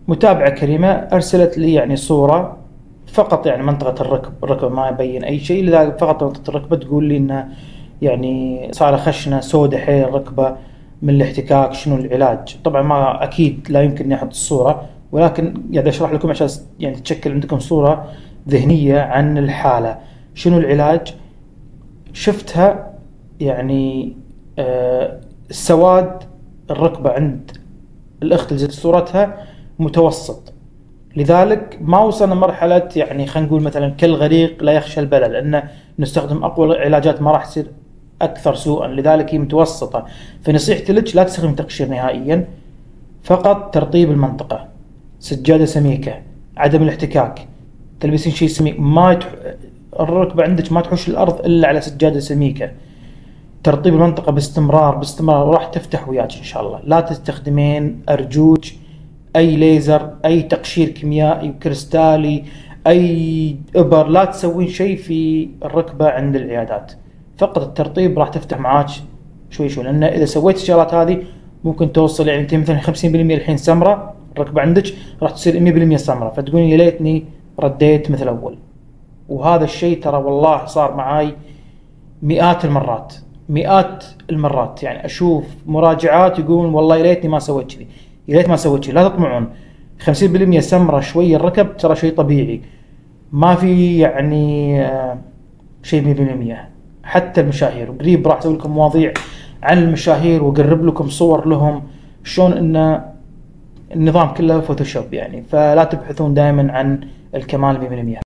متابعة كريمة أرسلت لي يعني صورة فقط، يعني منطقة الركبة ما يبين أي شيء، لذلك فقط منطقة الركبة تقول لي إنه يعني صار خشنة سودة حيل الركبة من الاحتكاك. شنو العلاج؟ طبعا ما أكيد لا يمكن إني أحط الصورة، ولكن يعني أشرح لكم عشان يعني تشكل عندكم صورة ذهنية عن الحالة. شنو العلاج؟ شفتها يعني السواد الركبة عند الأخت اللي زدت صورتها متوسط، لذلك ما وصلنا مرحلة يعني خلينا نقول مثلا كالغريق لا يخشى البلل، لأن نستخدم أقوى العلاجات ما راح تصير أكثر سوءا، لذلك هي متوسطة. فنصيحتي لك لا تستخدم تقشير نهائيا، فقط ترطيب المنطقة، سجادة سميكة، عدم الاحتكاك، تلبسين شيء سميك، ما الركبة عندك ما تحوش الأرض إلا على سجادة سميكة، ترطيب المنطقة باستمرار باستمرار، وراح تفتح وياك إن شاء الله. لا تستخدمين أرجوك أي ليزر، أي تقشير كيميائي كريستالي، أي إبر، لا تسوين شيء في الركبة عند العيادات. فقط الترطيب راح تفتح معاك شوي شوي، لأن إذا سويت الشغلات هذه ممكن توصل يعني أنت مثلا 50% الحين سمرة الركبة عندك راح تصير 100% سمرة، فتقولين يا ليتني رديت مثل أول. وهذا الشيء ترى والله صار معاي مئات المرات، مئات المرات، يعني اشوف مراجعات يقولون والله يا ليتني ما سويت كذي، يا ليت ما سويت كذي. لا تطمعون، 50% سمره شويه الركب ترى شيء طبيعي، ما في يعني شيء 100%. حتى المشاهير، وقريب راح اسوي لكم مواضيع عن المشاهير واقرب لكم صور لهم شلون ان النظام كله فوتوشوب يعني، فلا تبحثون دائما عن الكمال 100%.